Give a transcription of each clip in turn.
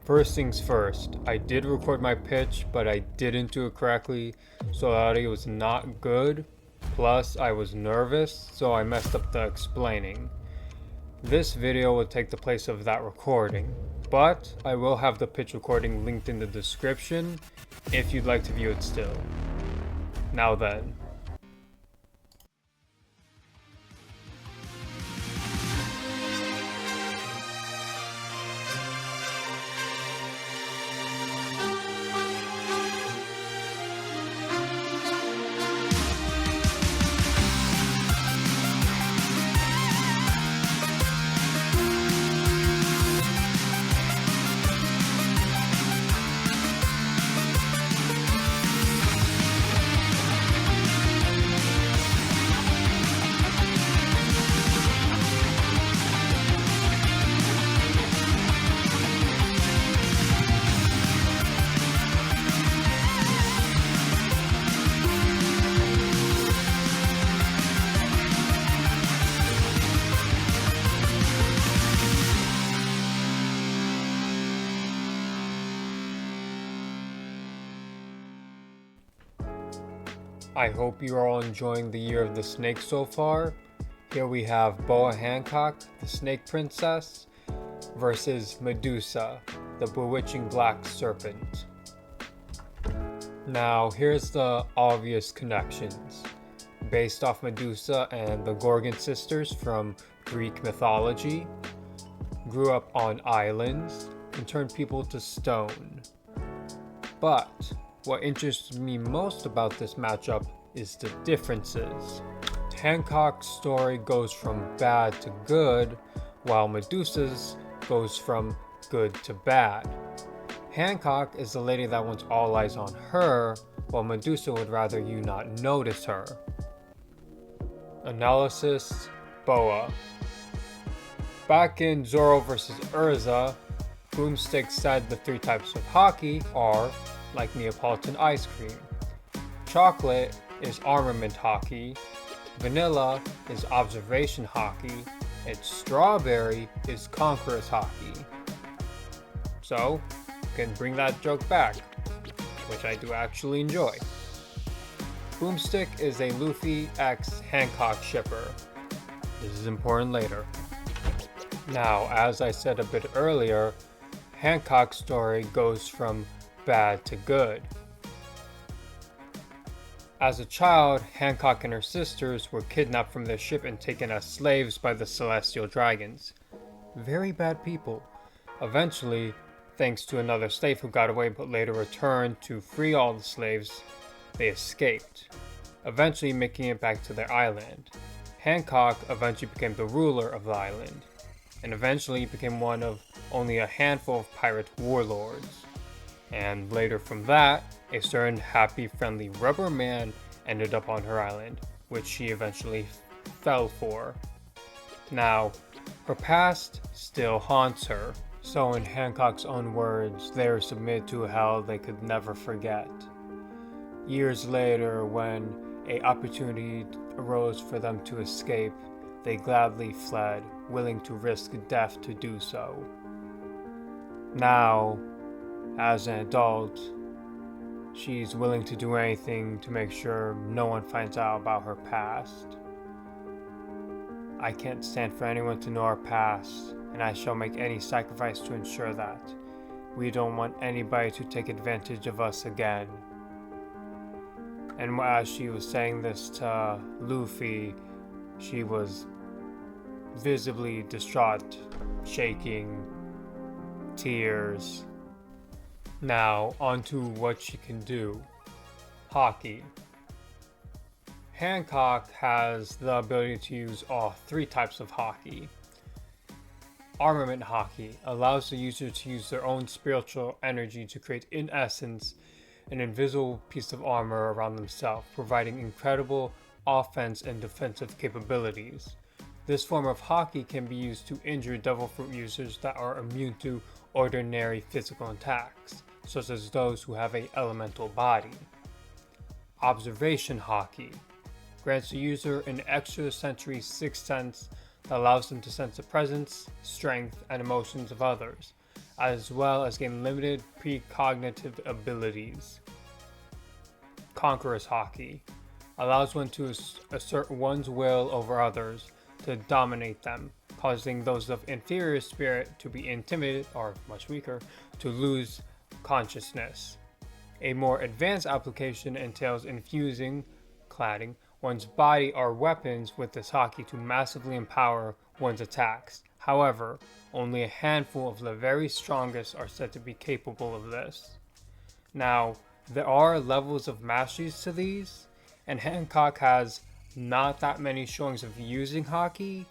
First things first, I did record my pitch, but I didn't do it correctly, so the audio was not good. Plus, I was nervous, so I messed up the explaining. This video will take the place of that recording, but I will have the pitch recording linked in the description if you'd like to view it still. Now then. I hope you are all enjoying the Year of the Snake so far. Here we have Boa Hancock, the Snake Princess, versus Medusa, the bewitching black serpent. Now, here's the obvious connections. Based off Medusa and the Gorgon sisters from Greek mythology, grew up on islands, and turned people to stone. But what interests me most about this matchup is the differences. Hancock's story goes from bad to good, while Medusa's goes from good to bad. Hancock is the lady that wants all eyes on her, while Medusa would rather you not notice her. Analysis: Boa. Back in Zorro vs. Urza, Boomstick said the three types of hockey are like Neapolitan ice cream. Chocolate is armament hockey, vanilla is observation hockey, and strawberry is conquerors hockey. So, you can bring that joke back, which I do actually enjoy. Boomstick is a Luffy x Hancock shipper. This is important later. Now, as I said a bit earlier, Hancock's story goes from bad to good. As a child, Hancock and her sisters were kidnapped from their ship and taken as slaves by the Celestial Dragons. Very bad people. Eventually, thanks to another slave who got away but later returned to free all the slaves, they escaped, eventually making it back to their island. Hancock eventually became the ruler of the island, and eventually became one of only a handful of pirate warlords. And later from that, a certain happy, friendly rubber man ended up on her island, which she eventually fell for. Now, her past still haunts her, so in Hancock's own words, they are submitted to a hell they could never forget. Years later, when an opportunity arose for them to escape, they gladly fled, willing to risk death to do so. Now, as an adult, she's willing to do anything to make sure no one finds out about her past. I can't stand for anyone to know our past, and I shall make any sacrifice to ensure that. We don't want anybody to take advantage of us again. And as she was saying this to Luffy, she was visibly distraught, shaking, tears. Now, onto what she can do. Hockey. Hancock has the ability to use all three types of hockey. Armament hockey allows the user to use their own spiritual energy to create, in essence, an invisible piece of armor around themselves, providing incredible offense and defensive capabilities. This form of hockey can be used to injure Devil Fruit users that are immune to ordinary physical attacks, such as those who have an elemental body. Observation hockey grants the user an extra sensory sixth sense that allows them to sense the presence, strength, and emotions of others, as well as gain limited precognitive abilities. Conqueror's Haki allows one to assert one's will over others, to dominate them, causing those of inferior spirit to be intimidated or much weaker, to lose consciousness. A more advanced application entails infusing, cladding, one's body or weapons with this haki to massively empower one's attacks. However, only a handful of the very strongest are said to be capable of this. Now, there are levels of masteries to these, and Hancock has not that many showings of using haki,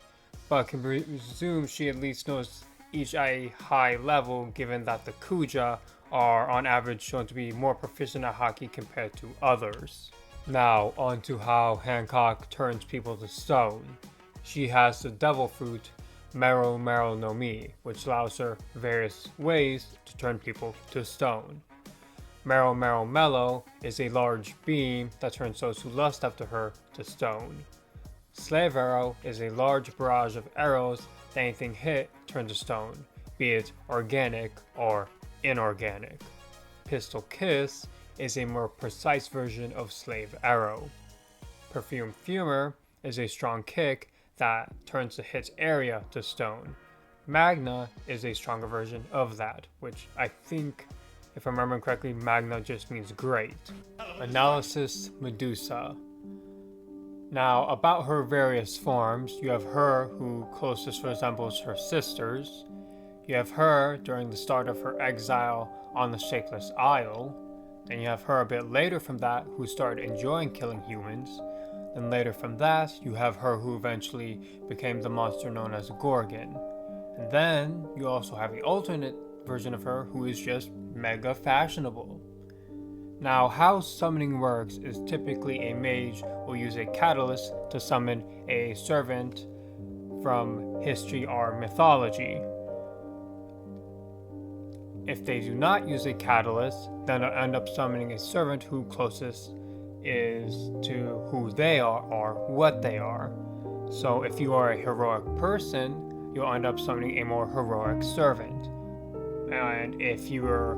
but can presume she at least knows each at a high level, given that the Kuja are on average shown to be more proficient at haki compared to others. Now, on to how Hancock turns people to stone. She has the devil fruit, Mero Mero no Mi, which allows her various ways to turn people to stone. Mero Mero Mellow is a large beam that turns those who lust after her to stone. Slave Arrow is a large barrage of arrows that anything hit turns to stone, be it organic or inorganic. Pistol Kiss is a more precise version of Slave Arrow. Perfume Fumer is a strong kick that turns the hit's area to stone. Magna is a stronger version of that, which I think, if I'm remembering correctly, Magna just means great. Analysis Medusa. Now, about her various forms, you have her who closest resembles her sisters. You have her during the start of her exile on the Shapeless Isle. Then you have her a bit later from that who started enjoying killing humans. Then later from that, you have her who eventually became the monster known as Gorgon. And then you also have the alternate version of her who is just mega fashionable. Now, how summoning works is typically a mage will use a catalyst to summon a servant from history or mythology. If they do not use a catalyst, then they'll end up summoning a servant who closest is to who they are or what they are. So if you are a heroic person, you'll end up summoning a more heroic servant. And if you are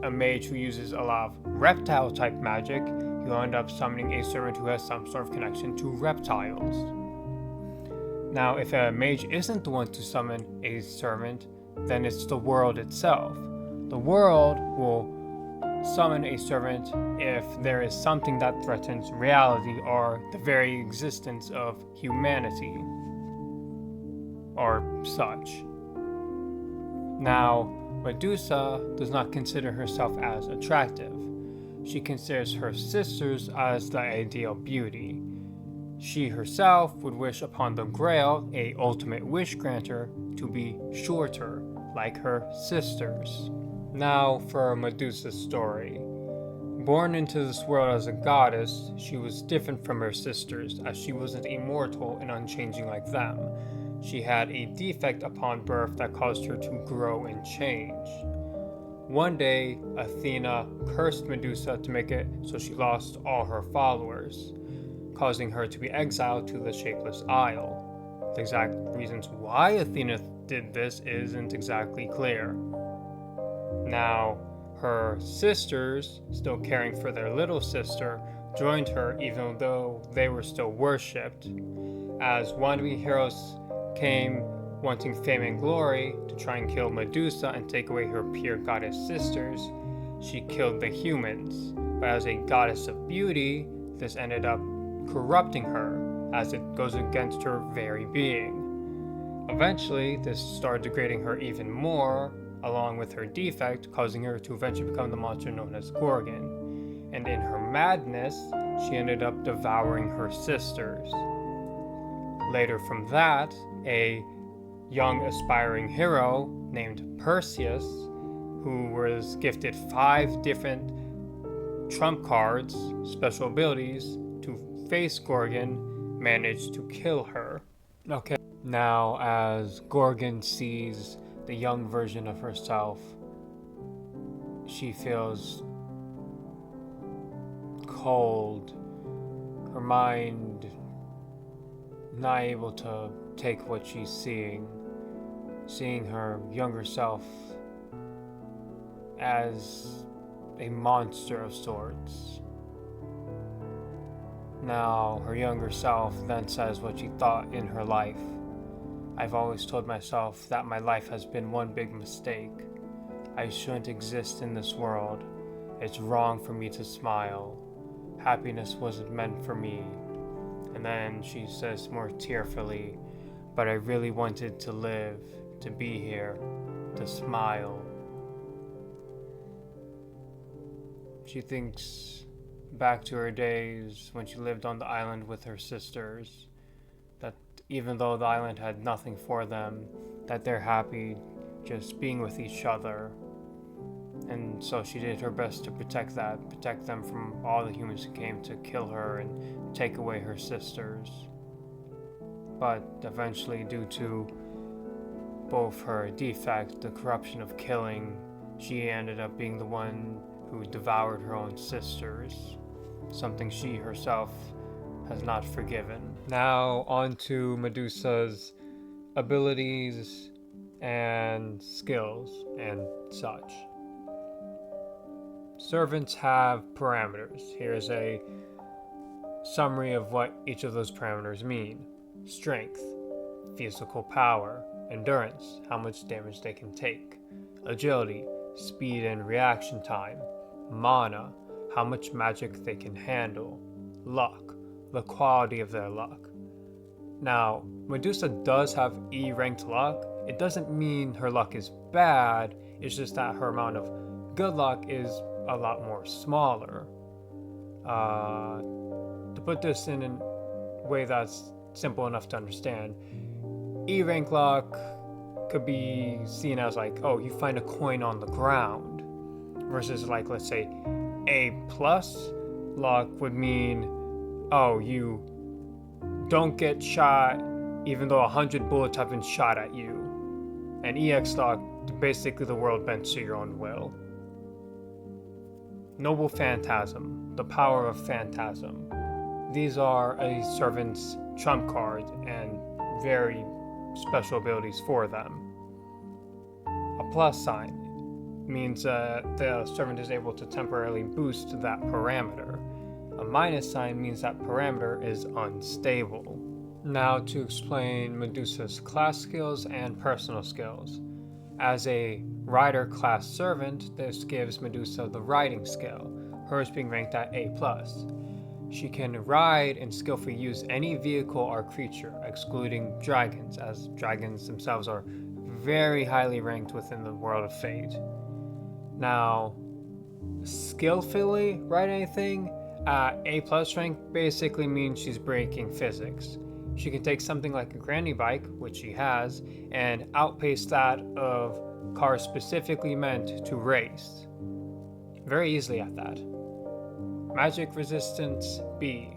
a mage who uses a lot of reptile type magic, you'll end up summoning a servant who has some sort of connection to reptiles. Now, if a mage isn't the one to summon a servant, then it's the world itself. The world will summon a servant if there is something that threatens reality or the very existence of humanity, or such. Now, Medusa does not consider herself as attractive. She considers her sisters as the ideal beauty. She herself would wish upon the Grail, a ultimate wish granter, to be shorter, like her sisters. Now for Medusa's story. Born into this world as a goddess, she was different from her sisters, as she wasn't immortal and unchanging like them. She had a defect upon birth that caused her to grow and change. One day, Athena cursed Medusa to make it so she lost all her followers, causing her to be exiled to the Shapeless Isle. The exact reasons why Athena did this isn't exactly clear. Now, her sisters, still caring for their little sister, joined her even though they were still worshipped. As wannabe heroes came wanting fame and glory to try and kill Medusa and take away her pure goddess sisters, she killed the humans. But as a goddess of beauty, this ended up corrupting her, as it goes against her very being. Eventually, this started degrading her even more, along with her defect, causing her to eventually become the monster known as Gorgon. And in her madness, she ended up devouring her sisters. Later from that, a young aspiring hero named Perseus, who was gifted 5 different trump cards, special abilities, to face Gorgon, managed to kill her. Okay. Now, as Gorgon sees the young version of herself, she feels cold, her mind not able to take what she's seeing her younger self as a monster of sorts. Now, her younger self then says what she thought in her life. I've always told myself that my life has been one big mistake. I shouldn't exist in this world. It's wrong for me to smile. Happiness wasn't meant for me. And then she says more tearfully, but I really wanted to live, to be here, to smile. She thinks back to her days when she lived on the island with her sisters, that even though the island had nothing for them, that they're happy just being with each other. And so she did her best to protect them from all the humans who came to kill her and take away her sisters. But eventually, due to both her defect, the corruption of killing, she ended up being the one who devoured her own sisters, something she herself has not forgiven. Now on to Medusa's abilities and skills and such. Servants have parameters. Here's a summary of what each of those parameters mean. Strength, physical power, endurance, how much damage they can take, agility, speed and reaction time, mana, how much magic they can handle, luck, the quality of their luck. Now, Medusa does have E-ranked luck. It doesn't mean her luck is bad, it's just that her amount of good luck is a lot more smaller. To put this in a way that's simple enough to understand, E-rank luck could be seen as like, oh, you find a coin on the ground, versus like, let's say, A+ luck would mean, oh, you don't get shot even though 100 bullets have been shot at you. And EX luck, basically the world bends to your own will. Noble Phantasm, the power of Phantasm. These are a servant's trump card and very special abilities for them. A plus sign means the servant is able to temporarily boost that parameter. A minus sign means that parameter is unstable. Now to explain Medusa's class skills and personal skills. As a rider class servant, this gives Medusa the riding skill, hers being ranked at A+. She can ride and skillfully use any vehicle or creature, excluding dragons, as dragons themselves are very highly ranked within the world of Fate. Now, skillfully ride anything at A+ rank basically means she's breaking physics. She can take something like a granny bike, which she has, and outpace that of cars specifically meant to race. Very easily at that. Magic resistance B.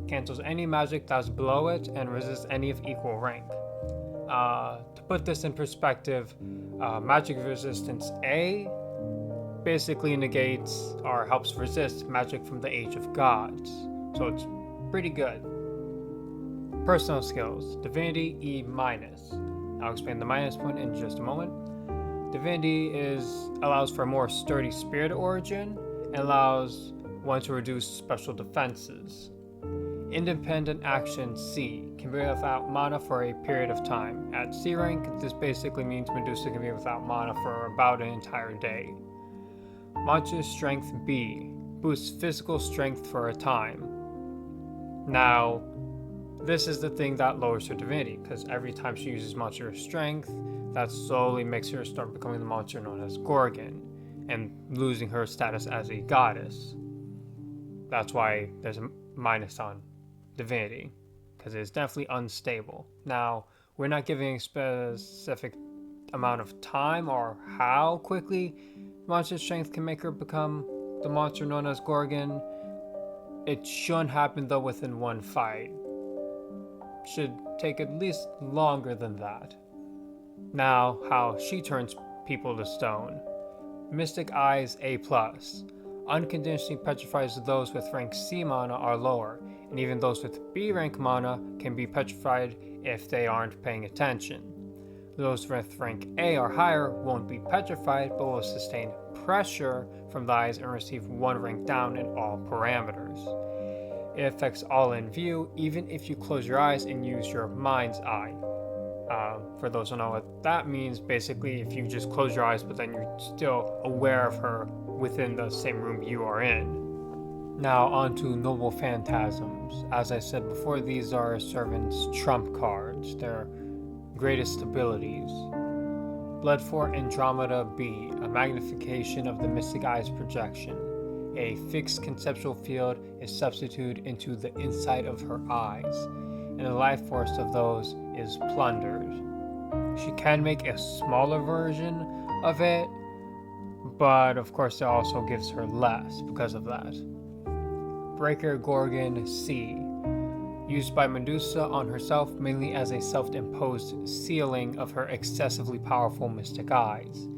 Cancels any magic that's below it and resists any of equal rank. To put this in perspective, magic resistance A basically negates or helps resist magic from the Age of Gods. So it's pretty good. Personal skills, Divinity E-. I'll explain the minus point in just a moment. Divinity allows for a more sturdy spirit origin and allows one to reduce special defenses. Independent action C can be without mana for a period of time. At C rank, this basically means Medusa can be without mana for about an entire day. Monstrous Strength B boosts physical strength for a time. Now, this is the thing that lowers her divinity, because every time she uses monstrous strength, that slowly makes her start becoming the monster known as Gorgon, and losing her status as a goddess. That's why there's a minus on divinity, because it is definitely unstable. Now, we're not giving a specific amount of time or how quickly monster strength can make her become the monster known as Gorgon. It shouldn't happen though within one fight. Should take at least longer than that. Now, how she turns people to stone. Mystic Eyes A+. Unconditionally petrifies those with rank C mana or lower, and even those with B rank mana can be petrified if they aren't paying attention. Those with rank A or higher won't be petrified but will sustain pressure from the eyes and receive 1 rank down in all parameters. It affects all in view, even if you close your eyes and use your mind's eye. For those who know what that means, basically if you just close your eyes but then you're still aware of her within the same room you are in. Now on to Noble Phantasms. As I said before, these are servants' trump cards, their greatest abilities. Blood for Andromeda B, a magnification of the Mystic Eye's projection. A fixed conceptual field is substituted into the inside of her eyes, and the life force of those is plundered. She can make a smaller version of it, but of course it also gives her less because of that. Breaker Gorgon C, used by Medusa on herself mainly as a self-imposed sealing of her excessively powerful mystic eyes.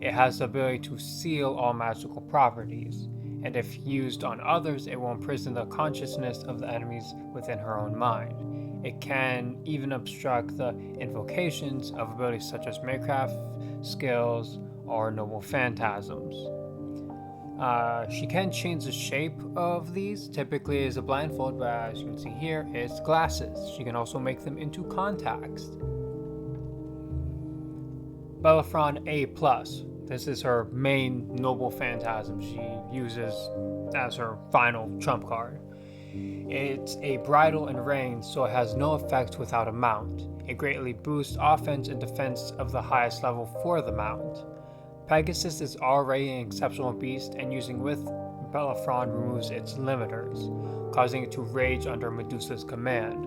It has the ability to seal all magical properties, and if used on others, it will imprison the consciousness of the enemies within her own mind. It can even obstruct the invocations of abilities such as Maycraft skills or Noble Phantasms. She can change the shape of these, typically as a blindfold, but as you can see here, it's glasses. She can also make them into contacts. Bellerophon A+. This is her main Noble Phantasm she uses as her final trump card. It's a bridle and rein, so it has no effect without a mount. It greatly boosts offense and defense of the highest level for the mount. Pegasus is already an exceptional beast, and using with Bellerophon removes its limiters, causing it to rage under Medusa's command.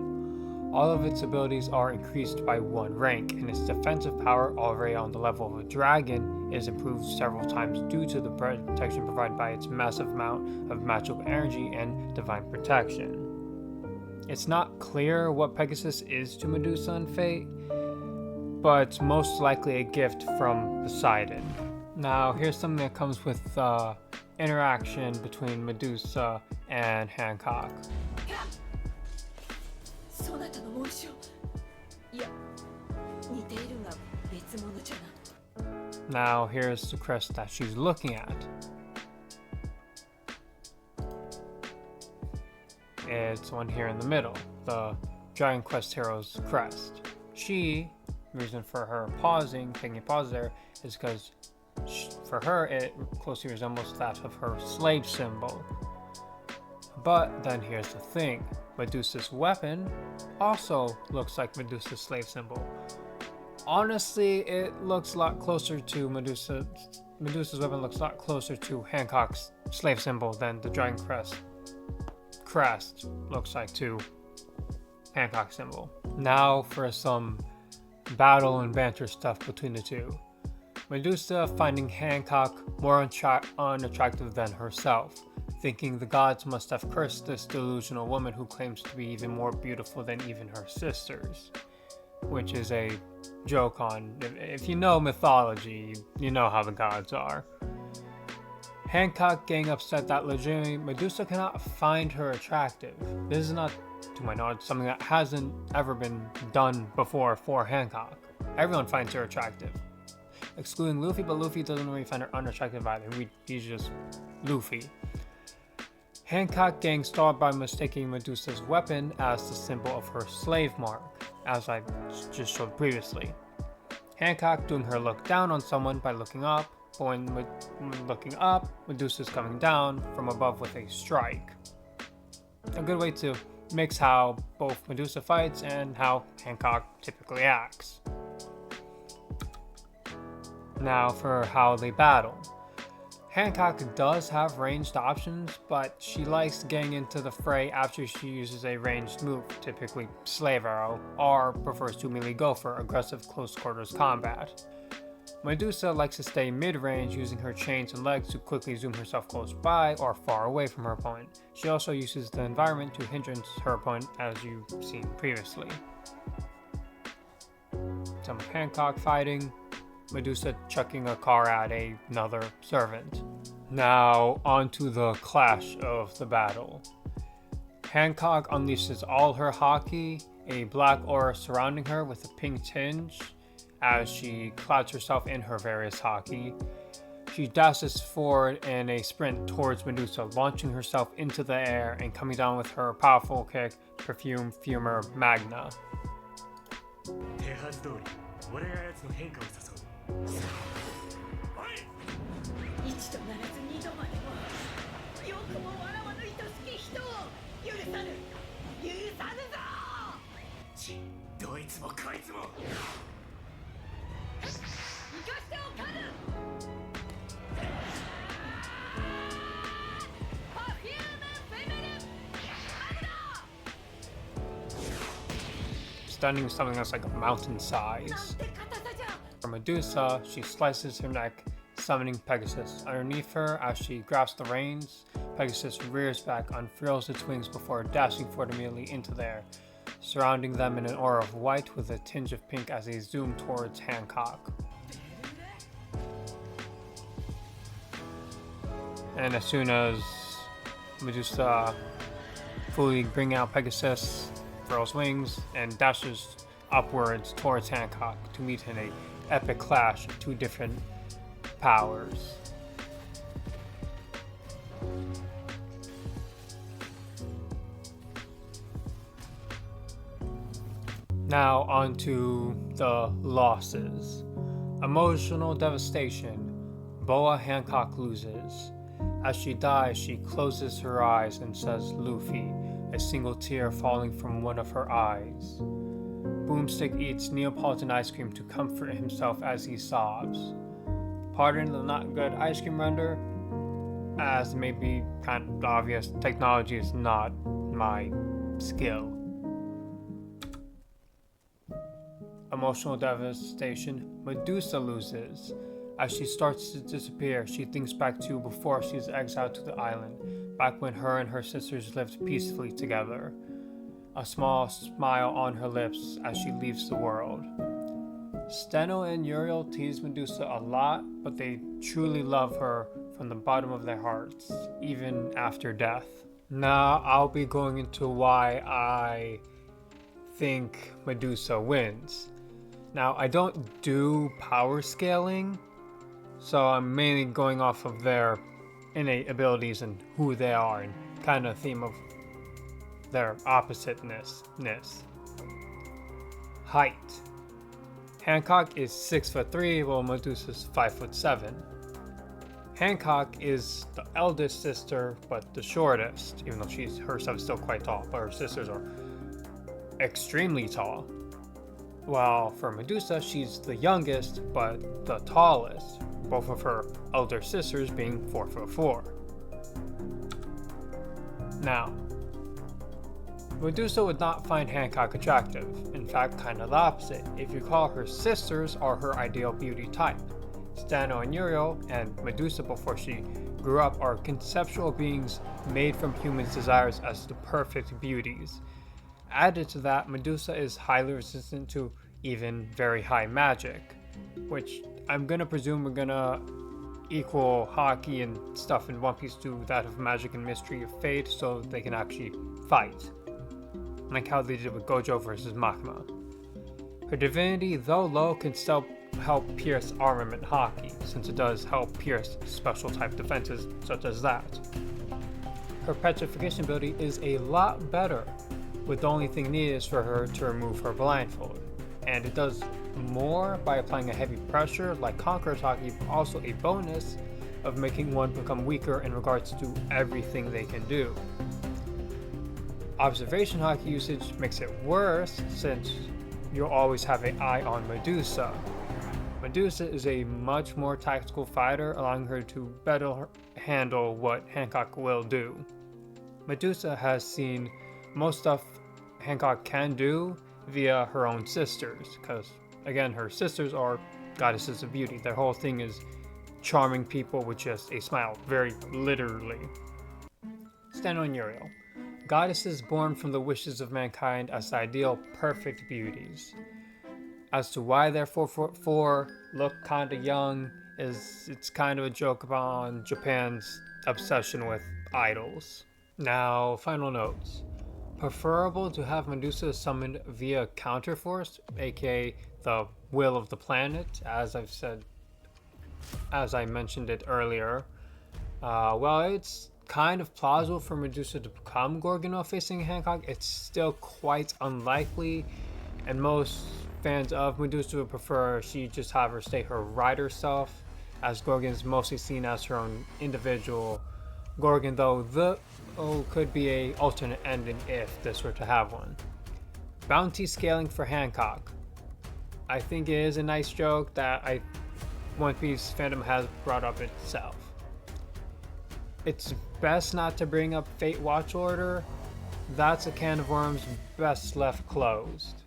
All of its abilities are increased by 1 rank, and its defensive power, already on the level of a dragon, is improved several times due to the protection provided by its massive amount of magical energy and divine protection. It's not clear what Pegasus is to Medusa and Fate, but it's most likely a gift from Poseidon. Now, here's something that comes with interaction between Medusa and Hancock. Now, here's the crest that she's looking at. It's one here in the middle, the Dragon Quest Hero's crest. The reason for her taking a pause there, is because for her it closely resembles that of her slave symbol. But then here's the thing, Medusa's weapon also looks like Medusa's slave symbol. Honestly, it looks a lot closer to Medusa's weapon looks a lot closer to Hancock's slave symbol than the Dragon crest looks like to Hancock's symbol. Now for some battle and banter stuff between the two. Medusa finding Hancock more unattractive than herself, thinking the gods must have cursed this delusional woman who claims to be even more beautiful than even her sisters. Which is a joke on, if you know mythology, you know how the gods are. Hancock getting upset that legitimately Medusa cannot find her attractive. This is not, to my knowledge, something that hasn't ever been done before for Hancock. Everyone finds her attractive, excluding Luffy, but Luffy doesn't really find her unattractive either. He's just Luffy. Hancock getting stalled by mistaking Medusa's weapon as the symbol of her slave mark, as I just showed previously. Hancock doing her look down on someone by looking up, but when looking up, Medusa's coming down from above with a strike. A good way to mix how both Medusa fights and how Hancock typically acts. Now for how they battle. Hancock does have ranged options, but she likes getting into the fray after she uses a ranged move, typically Slave Arrow, or prefers to merely go for aggressive close quarters combat. Medusa likes to stay mid-range, using her chains and legs to quickly zoom herself close by or far away from her opponent. She also uses the environment to hindrance her opponent, as you've seen previously. Some of Hancock fighting, Medusa chucking a car at another servant. Now, onto the clash of the battle. Hancock unleashes all her haki, a black aura surrounding her with a pink tinge, as she clouds herself in her various haki. She dashes forward in a sprint towards Medusa, launching herself into the air and coming down with her powerful kick, Perfume Fumer Magna. Stunning something that's like a mountain size. For Medusa, she slices her neck, summoning Pegasus. Underneath her, as she grasps the reins, Pegasus rears back, unfurls its wings before dashing forward immediately into the air, surrounding them in an aura of white with a tinge of pink as they zoom towards Hancock. And as soon as Medusa fully brings out Pegasus, furls wings, and dashes upwards towards Hancock to meet in an epic clash of two different powers. Now on to the losses. Emotional devastation. Boa Hancock loses. As she dies, she closes her eyes and says Luffy, a single tear falling from one of her eyes. Boomstick eats Neapolitan ice cream to comfort himself as he sobs. Pardon the not good ice cream render, as it may be kind of obvious, technology is not my skill. Emotional devastation. Medusa loses. As she starts to disappear, she thinks back to before she was exiled to the island, back when her and her sisters lived peacefully together. A small smile on her lips as she leaves the world. Steno and Uriel tease Medusa a lot, but they truly love her from the bottom of their hearts, even after death. Now I'll be going into why I think Medusa wins. Now I don't do power scaling, so I'm mainly going off of their innate abilities and who they are and kind of theme of their oppositeness. Height. Hancock is 6'3", while Medusa's 5'7". Hancock is the eldest sister, but the shortest, even though she's herself still quite tall, but her sisters are extremely tall. While for Medusa, she's the youngest, but the tallest, both of her elder sisters being 4'4". Now, Medusa would not find Hancock attractive, in fact kind of the opposite, if you call her sisters are her ideal beauty type. Stano and Uriel, and Medusa before she grew up, are conceptual beings made from humans' desires as the perfect beauties. Added to that, Medusa is highly resistant to even very high magic, which I'm gonna presume we're gonna equal hockey and stuff in One Piece to that of Magic and Mystery of Fate so they can actually fight, like how they did with Gojo versus Makima. Her divinity, though low, can still help pierce armament hockey, since it does help pierce special type defenses such as that. Her petrification ability is a lot better, with the only thing needed is for her to remove her blindfold, and it does more by applying a heavy pressure like Conqueror's hockey, but also a bonus of making one become weaker in regards to everything they can do. Observation hockey usage makes it worse since you'll always have an eye on Medusa. Medusa is a much more tactical fighter, allowing her to better handle what Hancock will do. Medusa has seen most stuff Hancock can do via her own sisters, because again, her sisters are goddesses of beauty. Their whole thing is charming people with just a smile, very literally. Steno and Uriel. Goddesses born from the wishes of mankind as the ideal perfect beauties. As to why they're 4'4", look kinda young, it's kind of a joke about Japan's obsession with idols. Now, final notes. preferable to have Medusa summoned via Counterforce, aka the will of the planet, as I mentioned it earlier. Well, it's kind of plausible for Medusa to become Gorgon while facing Hancock. It's still quite unlikely, and most fans of Medusa would prefer she just have her stay her rider self, as Gorgon is mostly seen as her own individual Gorgon, though could be a alternate ending if this were to have one. Bounty scaling for Hancock. I think it is a nice joke that One Piece fandom has brought up itself. It's best not to bring up Fate Watch Order. That's a can of worms best left closed.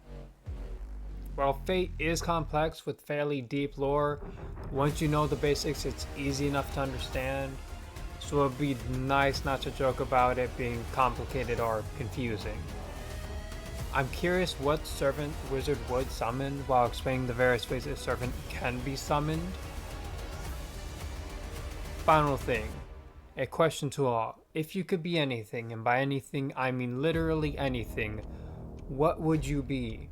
While Fate is complex with fairly deep lore, once you know the basics, it's easy enough to understand. So it'd be nice not to joke about it being complicated or confusing. I'm curious what servant Wizard would summon while explaining the various ways a servant can be summoned. Final thing, a question to all. If you could be anything, and by anything I mean literally anything, what would you be?